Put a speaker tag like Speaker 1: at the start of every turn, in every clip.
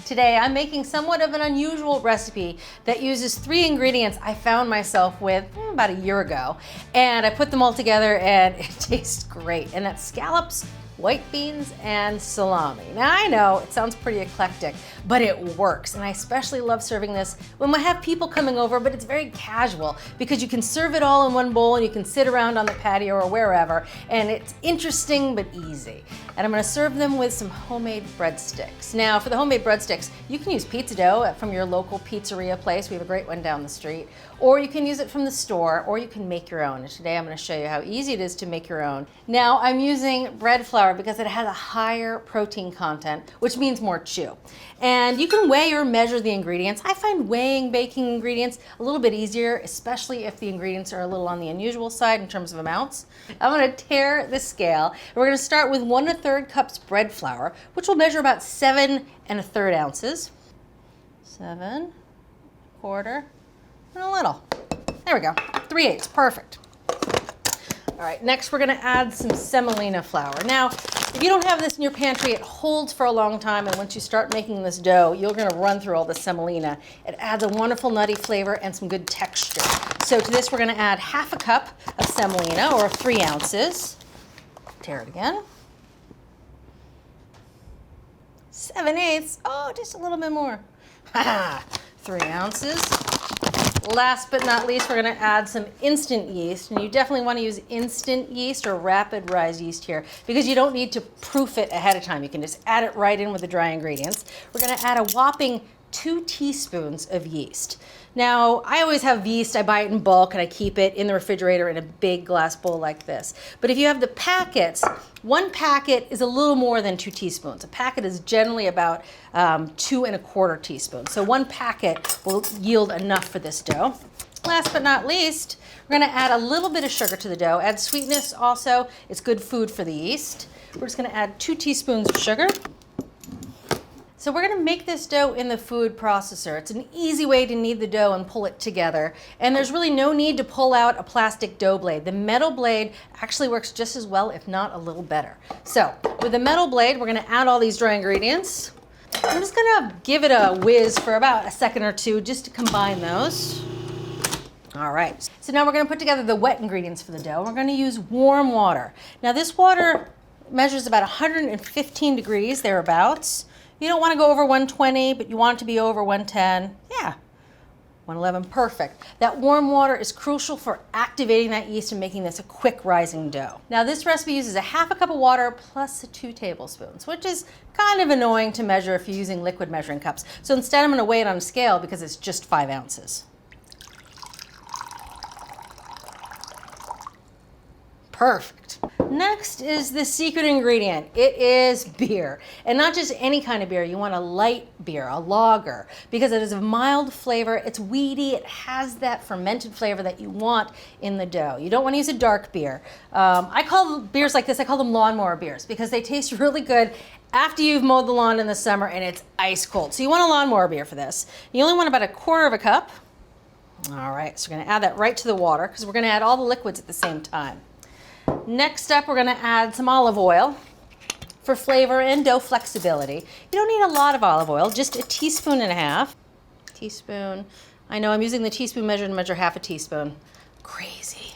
Speaker 1: Today I'm making somewhat of an unusual recipe that uses 3 ingredients I found myself with about a year ago. And I put them all together and it tastes great. And that's scallops, white beans, and salami. Now I know it sounds pretty eclectic, but it works. And I especially love serving this when I have people coming over, but it's very casual because you can serve it all in one bowl and you can sit around on the patio or wherever, and it's interesting but easy. And I'm gonna serve them with some homemade breadsticks. Now for the homemade breadsticks, you can use pizza dough from your local pizzeria place. We have a great one down the street. Or you can use it from the store, or you can make your own. And today I'm gonna show you how easy it is to make your own. Now I'm using bread flour because it has a higher protein content, which means more chew. And you can weigh or measure the ingredients. I find weighing baking ingredients a little bit easier, especially if the ingredients are a little on the unusual side in terms of amounts. I'm gonna tear the scale. We're gonna start with 1 1/3 cups bread flour, which will measure about 7 1/3 ounces. 7 1/4. And a little. There we go. 3/8, perfect. All right, next we're gonna add some semolina flour. Now, if you don't have this in your pantry, it holds for a long time, and once you start making this dough, you're gonna run through all the semolina. It adds a wonderful nutty flavor and some good texture. So to this, we're gonna add 1/2 cup of semolina, or 3 ounces. Tear it again. 7/8, oh, just a little bit more. 3 ounces. Last but not least, we're gonna add some instant yeast, and you definitely wanna use instant yeast or rapid rise yeast here because you don't need to proof it ahead of time. You can just add it right in with the dry ingredients. We're gonna add a whopping 2 teaspoons of yeast. Now, I always have yeast, I buy it in bulk and I keep it in the refrigerator in a big glass bowl like this. But if you have the packets, 1 packet is a little more than 2 teaspoons. A packet is generally about 2 1/4 teaspoons. So 1 packet will yield enough for this dough. Last but not least, we're gonna add a little bit of sugar to the dough. Add sweetness also, it's good food for the yeast. We're just gonna add 2 teaspoons of sugar. So we're gonna make this dough in the food processor. It's an easy way to knead the dough and pull it together. And there's really no need to pull out a plastic dough blade. The metal blade actually works just as well, if not a little better. So with the metal blade, we're gonna add all these dry ingredients. I'm just gonna give it a whiz for about a second or two just to combine those. All right, so now we're gonna put together the wet ingredients for the dough. We're gonna use warm water. Now this water measures about 115 degrees, thereabouts. You don't want to go over 120, but you want it to be over 110. Yeah, 111, perfect. That warm water is crucial for activating that yeast and making this a quick rising dough. Now this recipe uses a 1/2 cup of water plus 2 tablespoons, which is kind of annoying to measure if you're using liquid measuring cups. So instead I'm going to weigh it on a scale because it's just 5 ounces. Perfect. Next is the secret ingredient. It is beer. And not just any kind of beer. You want a light beer, a lager, because it is a mild flavor. It's weedy. It has that fermented flavor that you want in the dough. You don't want to use a dark beer. I call beers like this, I call them lawnmower beers because they taste really good after you've mowed the lawn in the summer and it's ice cold. So you want a lawnmower beer for this. You only want about 1/4 cup. All right, so we're going to add that right to the water because we're going to add all the liquids at the same time. Next up, we're gonna add some olive oil for flavor and dough flexibility. You don't need a lot of olive oil, just 1.5 teaspoons. Teaspoon. I know I'm using the teaspoon measure to measure 1/2 teaspoon. Crazy.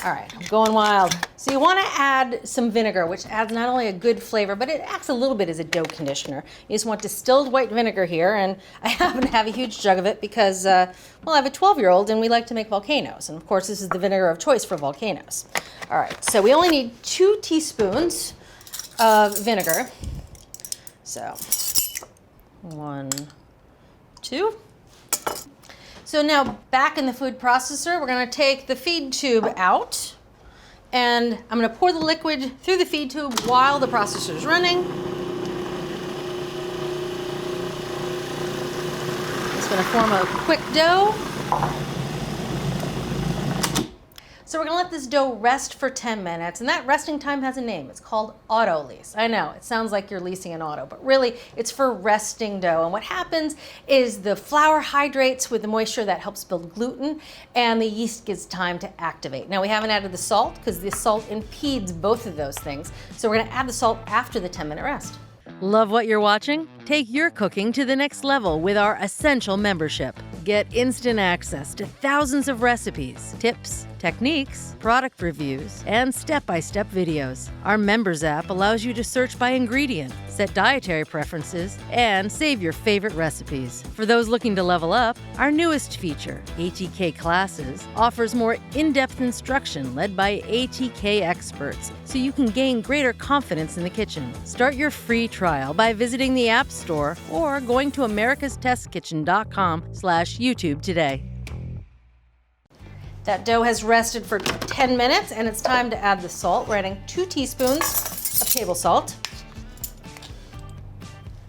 Speaker 1: All right, I'm going wild. So you wanna add some vinegar, which adds not only a good flavor, but it acts a little bit as a dough conditioner. You just want distilled white vinegar here, and I happen to have a huge jug of it because, well, I have a 12-year-old and we like to make volcanoes. And of course, this is the vinegar of choice for volcanoes. All right, so we only need 2 teaspoons of vinegar. So 1, 2. So now back in the food processor, we're gonna take the feed tube out and I'm gonna pour the liquid through the feed tube while the processor is running. It's gonna form a quick dough. So we're gonna let this dough rest for 10 minutes, and that resting time has a name. It's called auto lease. I know, it sounds like you're leasing an auto, but really it's for resting dough. And what happens is the flour hydrates with the moisture that helps build gluten, and the yeast gets time to activate. Now we haven't added the salt because the salt impedes both of those things. So we're gonna add the salt after the 10-minute rest. Love what you're watching?
Speaker 2: Take your cooking to the next level with our Essential membership. Get instant access to thousands of recipes, tips, techniques, product reviews, and step-by-step videos. Our Members app allows you to search by ingredient, set dietary preferences, and save your favorite recipes. For those looking to level up, our newest feature, ATK Classes, offers more in-depth instruction led by ATK experts, so you can gain greater confidence in the kitchen. Start your free trial by visiting the App Store or going to americastestkitchen.com/YouTube today.
Speaker 1: That dough has rested for 10 minutes and it's time to add the salt. We're adding 2 teaspoons of table salt.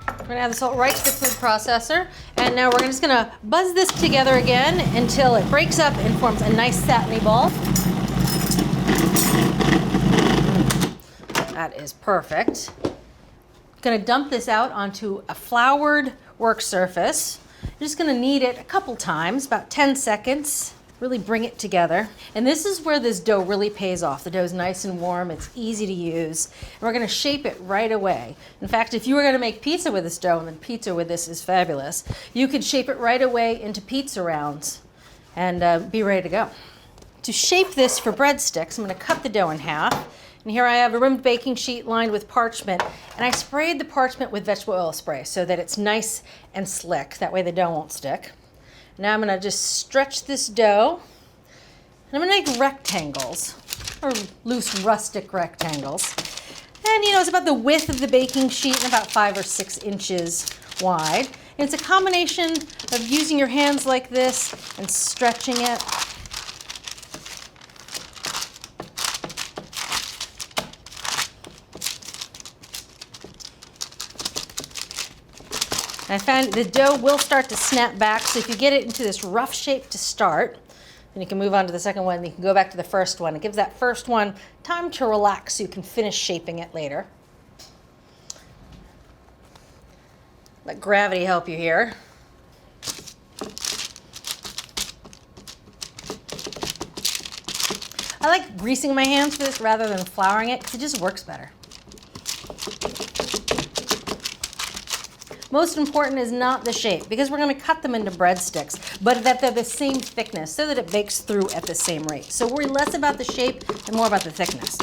Speaker 1: We're gonna add the salt right to the food processor. And now we're just gonna buzz this together again until it breaks up and forms a nice satiny ball. That is perfect. Gonna dump this out onto a floured work surface. You're just gonna knead it a couple times, about 10 seconds. Really bring it together. And this is where this dough really pays off. The dough is nice and warm, it's easy to use. And we're gonna shape it right away. In fact, if you were gonna make pizza with this dough, and the pizza with this is fabulous, you could shape it right away into pizza rounds and be ready to go. To shape this for breadsticks, I'm gonna cut the dough in half. And here I have a rimmed baking sheet lined with parchment, and I sprayed the parchment with vegetable oil spray so that it's nice and slick. That way the dough won't stick. Now I'm gonna just stretch this dough, and I'm gonna make rectangles, or loose rustic rectangles. And it's about the width of the baking sheet and about 5 or 6 inches wide. And it's a combination of using your hands like this and stretching it. I found the dough will start to snap back, so if you get it into this rough shape to start, then you can move on to the second one, and you can go back to the first one. It gives that first one time to relax so you can finish shaping it later. Let gravity help you here. I like greasing my hands for this rather than flouring it because it just works better. Most important is not the shape, because we're going to cut them into breadsticks, but that they're the same thickness so that it bakes through at the same rate. So worry less about the shape and more about the thickness.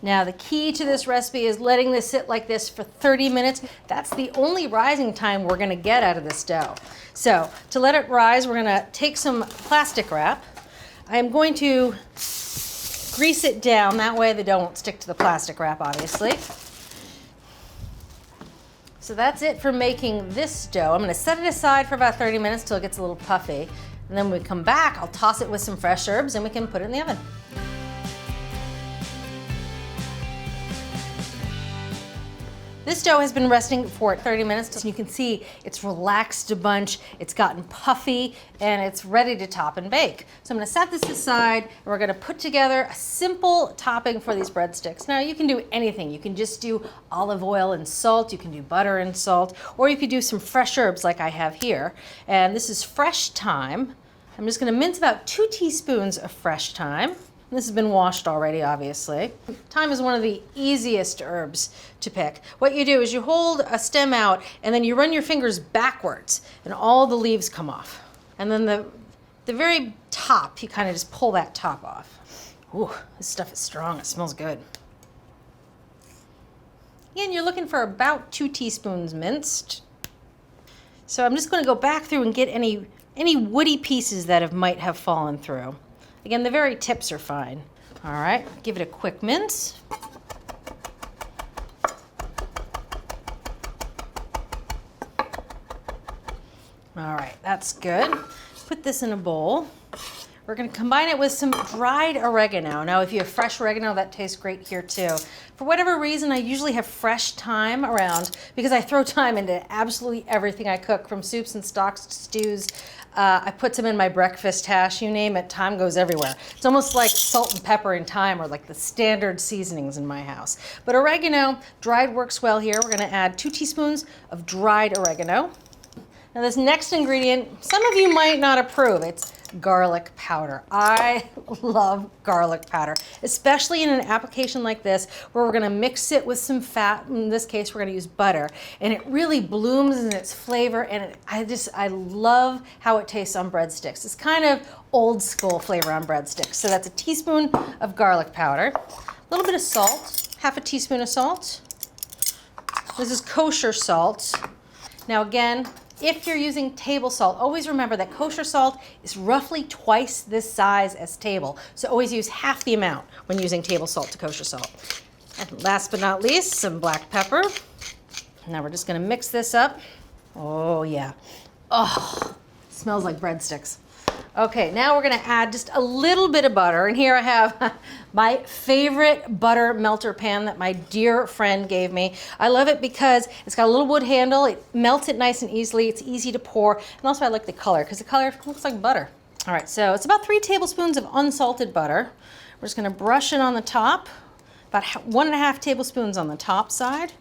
Speaker 1: Now the key to this recipe is letting this sit like this for 30 minutes. That's the only rising time we're going to get out of this dough. So to let it rise, we're going to take some plastic wrap. I'm going to grease it down, that way the dough won't stick to the plastic wrap, obviously. So that's it for making this dough. I'm gonna set it aside for about 30 minutes till it gets a little puffy. And then when we come back, I'll toss it with some fresh herbs and we can put it in the oven. This dough has been resting for 30 minutes, so you can see it's relaxed a bunch, it's gotten puffy, and it's ready to top and bake. So I'm gonna set this aside, and we're gonna put together a simple topping for these breadsticks. Now you can do anything. You can just do olive oil and salt, you can do butter and salt, or you could do some fresh herbs like I have here. And this is fresh thyme. I'm just gonna mince about 2 teaspoons of fresh thyme. This has been washed already, obviously. Thyme is one of the easiest herbs to pick. What you do is you hold a stem out and then you run your fingers backwards and all the leaves come off. And then the very top, you kind of just pull that top off. Ooh, this stuff is strong, it smells good. Again, you're looking for about 2 teaspoons minced. So I'm just gonna go back through and get any woody pieces that might have fallen through. Again, the very tips are fine. All right, give it a quick mince. All right, that's good. Put this in a bowl. We're gonna combine it with some dried oregano. Now, if you have fresh oregano, that tastes great here too. For whatever reason, I usually have fresh thyme around because I throw thyme into absolutely everything I cook, from soups and stocks to stews. I put some in my breakfast hash, you name it, thyme goes everywhere. It's almost like salt and pepper and thyme are like the standard seasonings in my house. But oregano, dried works well here. We're gonna add 2 teaspoons of dried oregano. Now this next ingredient, some of you might not approve. It's garlic powder. I love garlic powder, especially in an application like this where we're gonna mix it with some fat. In this case, we're gonna use butter, and it really blooms in its flavor, and I love how it tastes on breadsticks. It's kind of old school flavor on breadsticks. So that's a teaspoon of garlic powder, a little bit of salt, half a teaspoon of salt. This is kosher salt. Now again, if you're using table salt, always remember that kosher salt is roughly twice this size as table. So always use half the amount when using table salt to kosher salt. And last but not least, some black pepper. Now we're just gonna mix this up. Oh yeah. Oh, smells like breadsticks. Okay, now we're gonna add just a little bit of butter. And here I have my favorite butter melter pan that my dear friend gave me. I love it because it's got a little wood handle. It melts it nice and easily. It's easy to pour. And also I like the color because the color looks like butter. All right, so it's about 3 tablespoons of unsalted butter. We're just gonna brush it on the top, about 1.5 tablespoons on the top side,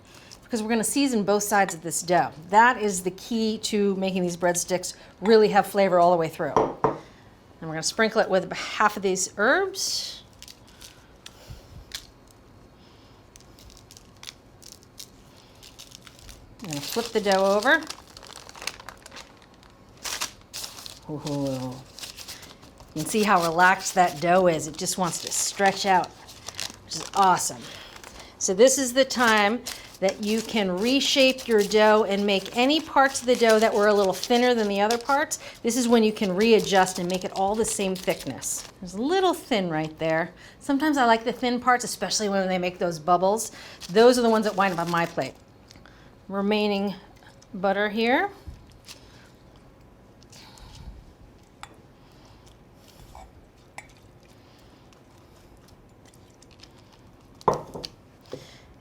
Speaker 1: because we're gonna season both sides of this dough. That is the key to making these breadsticks really have flavor all the way through. And we're gonna sprinkle it with half of these herbs. I'm gonna flip the dough over. Ooh. You can see how relaxed that dough is. It just wants to stretch out, which is awesome. So this is the time that you can reshape your dough and make any parts of the dough that were a little thinner than the other parts. This is when you can readjust and make it all the same thickness. There's a little thin right there. Sometimes I like the thin parts, especially when they make those bubbles. Those are the ones that wind up on my plate. Remaining butter here.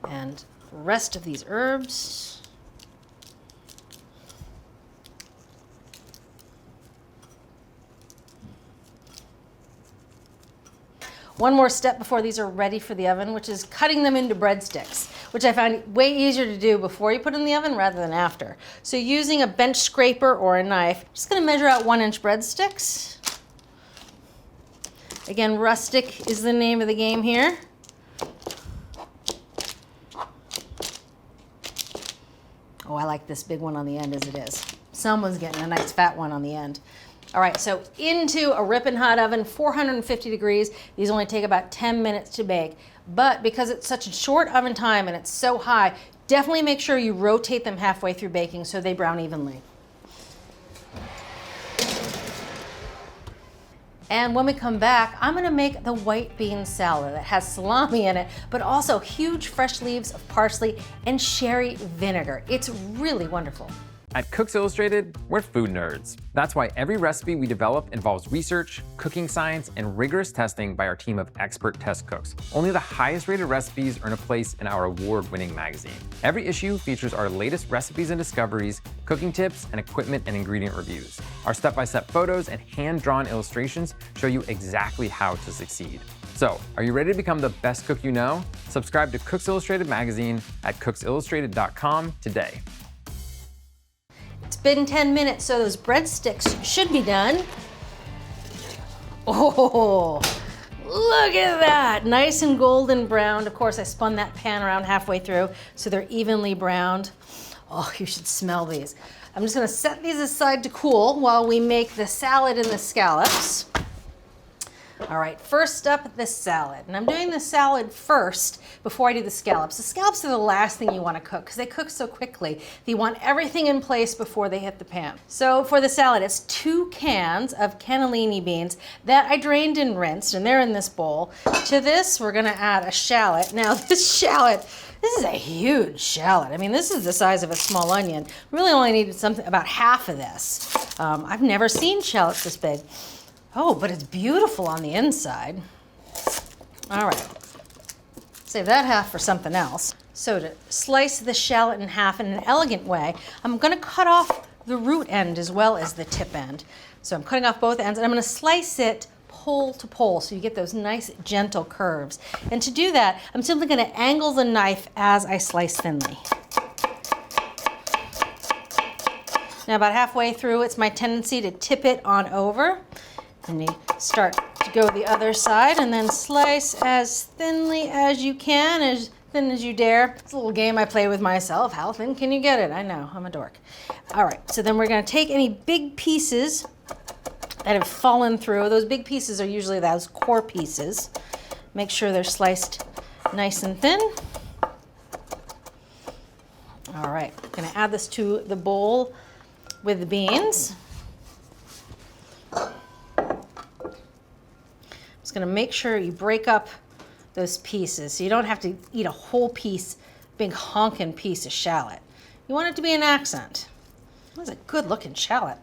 Speaker 1: And rest of these herbs. One more step before these are ready for the oven, which is cutting them into breadsticks, which I find way easier to do before you put in the oven rather than after. So using a bench scraper or a knife, I'm just gonna measure out 1-inch breadsticks. Again, rustic is the name of the game here. Oh, I like this big one on the end as it is. Someone's getting a nice fat one on the end. All right, so into a ripping hot oven, 450 degrees. These only take about 10 minutes to bake. But because it's such a short oven time and it's so high, definitely make sure you rotate them halfway through baking so they brown evenly. And when we come back, I'm gonna make the white bean salad that has salami in it, but also huge fresh leaves of parsley and sherry vinegar. It's really wonderful.
Speaker 3: At Cooks Illustrated, we're food nerds. That's why every recipe we develop involves research, cooking science, and rigorous testing by our team of expert test cooks. Only the highest rated recipes earn a place in our award-winning magazine. Every issue features our latest recipes and discoveries, cooking tips, and equipment and ingredient reviews. Our step-by-step photos and hand-drawn illustrations show you exactly how to succeed. So, are you ready to become the best cook you know? Subscribe to Cooks Illustrated magazine at cooksillustrated.com today.
Speaker 1: It's been 10 minutes, so those breadsticks should be done. Oh, look at that. Nice and golden browned. Of course, I spun that pan around halfway through so they're evenly browned. Oh, you should smell these. I'm just gonna set these aside to cool while we make the salad and the scallops. All right, first up, the salad. And I'm doing the salad first before I do the scallops. The scallops are the last thing you want to cook because they cook so quickly. You want everything in place before they hit the pan. So for the salad, it's 2 cans of cannellini beans that I drained and rinsed, and they're in this bowl. To this, we're gonna add a shallot. Now this shallot, this is a huge shallot. I mean, this is the size of a small onion. Really only needed something about half of this. I've never seen shallots this big. Oh, but it's beautiful on the inside. All right, save that half for something else. So to slice the shallot in half in an elegant way, I'm gonna cut off the root end as well as the tip end. So I'm cutting off both ends, and I'm gonna slice it pole to pole so you get those nice gentle curves. And to do that, I'm simply gonna angle the knife as I slice thinly. Now about halfway through, it's my tendency to tip it on over. And you start to go the other side and then slice as thinly as you can, as thin as you dare. It's a little game I play with myself. How thin can you get it? I know, I'm a dork. All right, so then we're gonna take any big pieces that have fallen through. Those big pieces are usually those core pieces. Make sure they're sliced nice and thin. All right, I'm gonna add this to the bowl with the beans. Just gonna make sure you break up those pieces so you don't have to eat a whole piece, big honking piece of shallot. You want it to be an accent. That's a good looking shallot.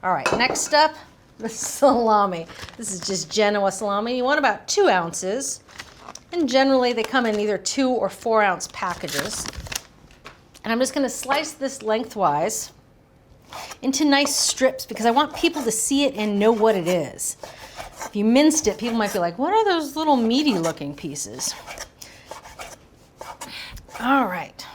Speaker 1: All right, next up, the salami. This is just Genoa salami. You want about 2 ounces. And generally they come in either 2 or 4 ounce packages. And I'm just gonna slice this lengthwise into nice strips because I want people to see it and know what it is. If you minced it, people might be like, what are those little meaty looking pieces? All right.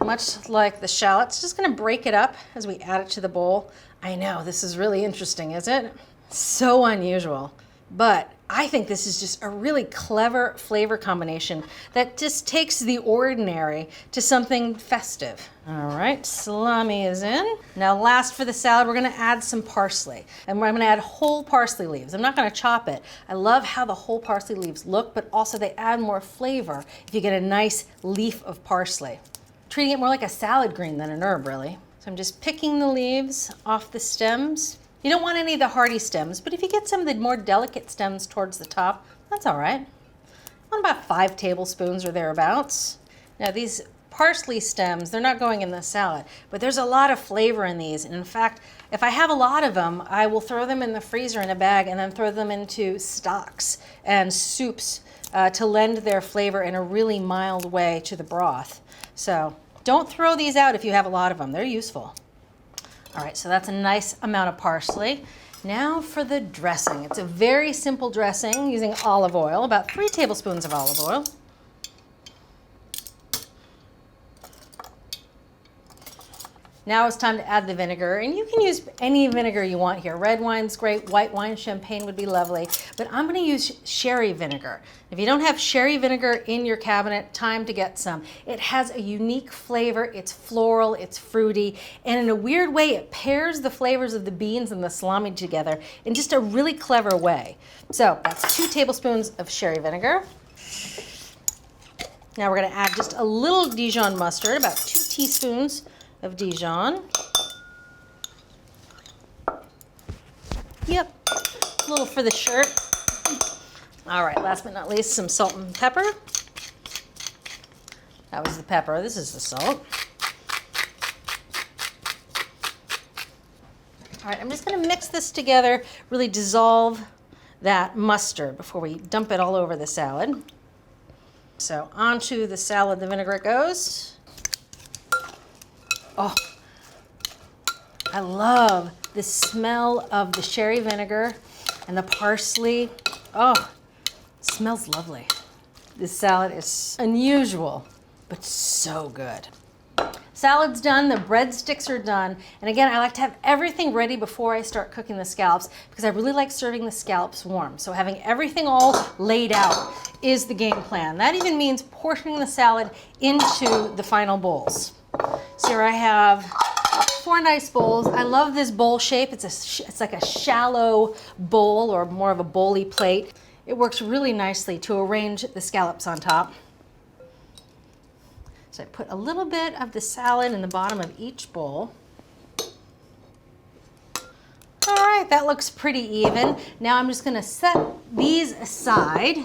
Speaker 1: Much like the shallots, just gonna break it up as we add it to the bowl. I know, this is really interesting, isn't it? So unusual. But I think this is just a really clever flavor combination that just takes the ordinary to something festive. All right, salami is in. Now last for the salad, we're gonna add some parsley. And I'm gonna add whole parsley leaves. I'm not gonna chop it. I love how the whole parsley leaves look, but also they add more flavor if you get a nice leaf of parsley. Treating it more like a salad green than an herb, really. So I'm just picking the leaves off the stems. You don't want any of the hardy stems, but if you get some of the more delicate stems towards the top, that's all right. I want about 5 tablespoons or thereabouts. Now these parsley stems, they're not going in the salad, but there's a lot of flavor in these. And in fact, if I have a lot of them, I will throw them in the freezer in a bag and then throw them into stocks and soups to lend their flavor in a really mild way to the broth. So don't throw these out if you have a lot of them. They're useful. All right, so that's a nice amount of parsley. Now for the dressing. It's a very simple dressing using olive oil, about 3 tablespoons of olive oil. Now it's time to add the vinegar, and you can use any vinegar you want here. Red wine's great, white wine, champagne would be lovely, but I'm gonna use sherry vinegar. If you don't have sherry vinegar in your cabinet, time to get some. It has a unique flavor, it's floral, it's fruity, and in a weird way, it pairs the flavors of the beans and the salami together in just a really clever way. So that's 2 tablespoons of sherry vinegar. Now we're gonna add just a little Dijon mustard, about 2 teaspoons of Dijon. Yep, a little for the shirt. All right, last but not least, some salt and pepper. That was the pepper, this is the salt. All right, I'm just gonna mix this together, really dissolve that mustard before we dump it all over the salad. So onto the salad, the vinaigrette goes. Oh, I love the smell of the sherry vinegar and the parsley. Oh, it smells lovely. This salad is unusual, but so good. Salad's done, the breadsticks are done. And again, I like to have everything ready before I start cooking the scallops because I really like serving the scallops warm. So having everything all laid out is the game plan. That even means portioning the salad into the final bowls. So here I have 4 nice bowls. I love this bowl shape. It's like a shallow bowl or more of a bowly plate. It works really nicely to arrange the scallops on top. So I put a little bit of the salad in the bottom of each bowl. All right, that looks pretty even. Now I'm just gonna set these aside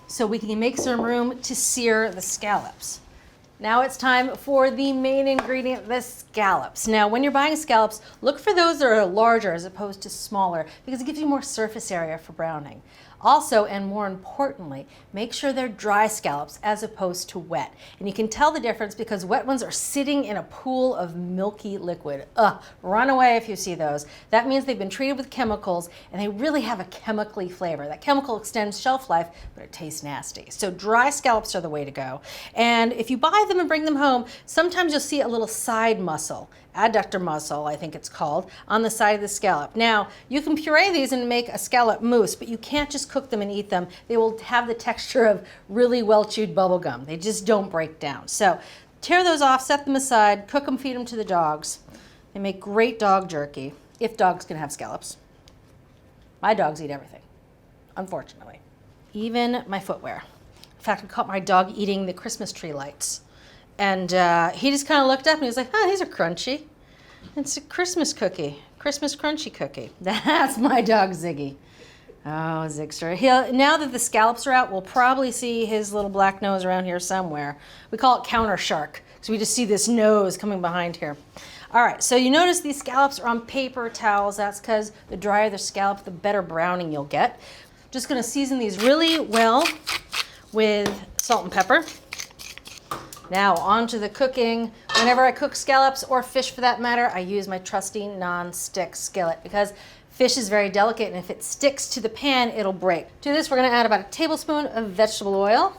Speaker 1: so we can make some room to sear the scallops. Now it's time for the main ingredient, the scallops. Now, when you're buying scallops, look for those that are larger as opposed to smaller because it gives you more surface area for browning. Also, and more importantly, make sure they're dry scallops as opposed to wet. And you can tell the difference because wet ones are sitting in a pool of milky liquid. Ugh, run away if you see those. That means they've been treated with chemicals and they really have a chemically flavor. That chemical extends shelf life, but it tastes nasty. So dry scallops are the way to go. And if you buy them and bring them home, sometimes you'll see a little side muscle, adductor muscle, I think it's called, on the side of the scallop. Now, you can puree these and make a scallop mousse, but you can't just cook them and eat them. They will have the texture of really well-chewed bubble gum. They just don't break down. So tear those off, set them aside, cook them, feed them to the dogs. They make great dog jerky, if dogs can have scallops. My dogs eat everything, unfortunately. Even my footwear. In fact, I caught my dog eating the Christmas tree lights. And he just kind of looked up and he was like, oh, these are crunchy. It's a Christmas cookie, Christmas crunchy cookie. That's my dog, Ziggy. Oh, Zigster. Now that the scallops are out, we'll probably see his little black nose around here somewhere. We call it counter shark, because we just see this nose coming behind here. All right, so you notice these scallops are on paper towels. That's because the drier the scallop, the better browning you'll get. Just gonna season these really well with salt and pepper. Now on to the cooking. Whenever I cook scallops or fish for that matter, I use my trusty non-stick skillet because fish is very delicate and if it sticks to the pan, it'll break. To this, we're gonna add about a tablespoon of vegetable oil.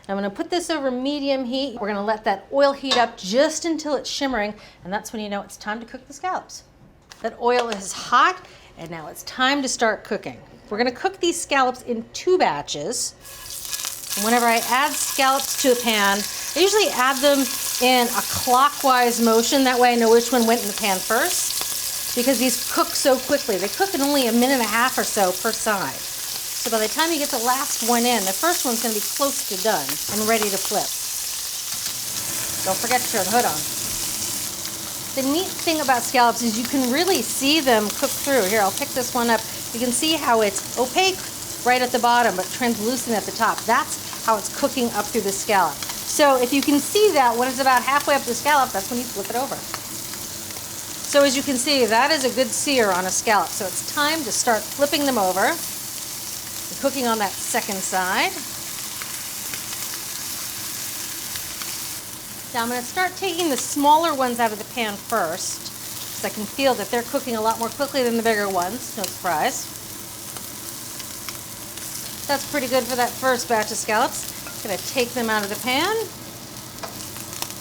Speaker 1: I'm gonna put this over medium heat. We're gonna let that oil heat up just until it's shimmering, and that's when you know it's time to cook the scallops. That oil is hot, and now it's time to start cooking. We're gonna cook these scallops in 2 batches. And whenever I add scallops to a pan, I usually add them in a clockwise motion. That way I know which one went in the pan first, because these cook so quickly. They cook in only 1.5 minutes or so per side. So by the time you get the last one in, the first one's gonna be close to done and ready to flip. Don't forget to turn the hood on. The neat thing about scallops is you can really see them cook through. Here, I'll pick this one up. You can see how it's opaque right at the bottom, but translucent at the top. That's how it's cooking up through the scallop. So if you can see that when it's about halfway up the scallop, that's when you flip it over. So as you can see, that is a good sear on a scallop. So it's time to start flipping them over and cooking on that second side. Now I'm going to start taking the smaller ones out of the pan first, because I can feel that they're cooking a lot more quickly than the bigger ones, no surprise. That's pretty good for that first batch of scallops. I'm going to take them out of the pan.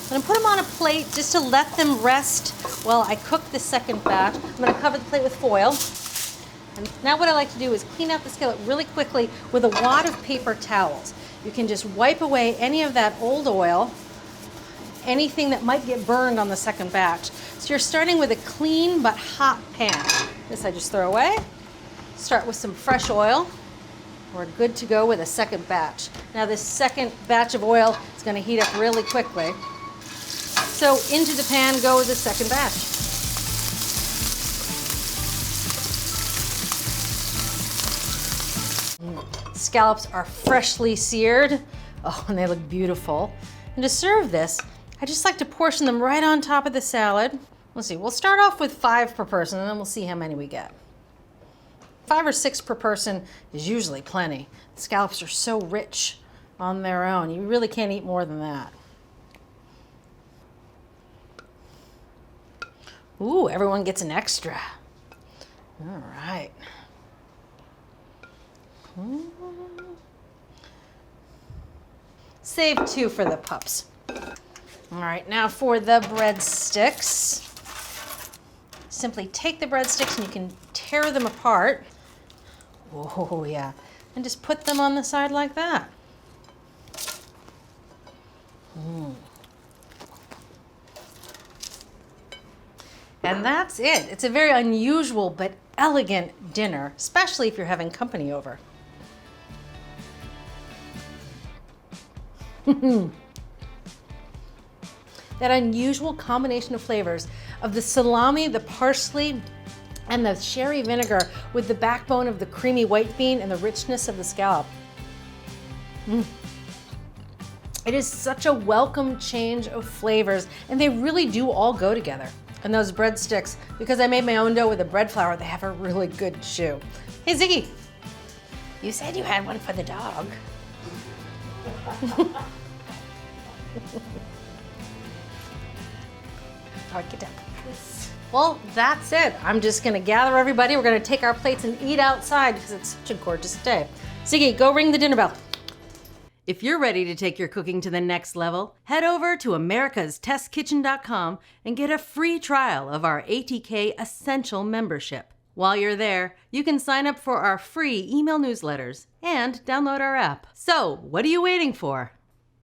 Speaker 1: I'm going to put them on a plate just to let them rest while I cook the second batch. I'm going to cover the plate with foil. And now what I like to do is clean out the skillet really quickly with a wad of paper towels. You can just wipe away any of that old oil, anything that might get burned on the second batch. So you're starting with a clean but hot pan. This I just throw away. Start with some fresh oil. We're good to go with a second batch. Now this second batch of oil is going to heat up really quickly. So into the pan goes the second batch. Scallops are freshly seared. Oh, and they look beautiful. And to serve this, I just like to portion them right on top of the salad. Let's see, we'll start off with 5 per person and then we'll see how many we get. 5 or 6 per person is usually plenty. The scallops are so rich on their own. You really can't eat more than that. Ooh, everyone gets an extra. All right. Save 2 for the pups. All right, now for the breadsticks. Simply take the breadsticks and you can tear them apart. Oh yeah, and just put them on the side like that. And that's it. It's a very unusual but elegant dinner, especially if you're having company over. That unusual combination of flavors of the salami, the parsley, and the sherry vinegar with the backbone of the creamy white bean and the richness of the scallop. It is such a welcome change of flavors, and they really do all go together. And those breadsticks, because I made my own dough with the bread flour, they have a really good chew. Hey Ziggy, You said you had one for the dog. All right, get down. Well, that's it. I'm just gonna gather everybody. We're gonna take our plates and eat outside because it's such a gorgeous day. Siggy, go ring the dinner bell.
Speaker 2: If you're ready to take your cooking to the next level, head over to americastestkitchen.com and get a free trial of our ATK Essential membership. While you're there, you can sign up for our free email newsletters and download our app. So, what are you waiting for?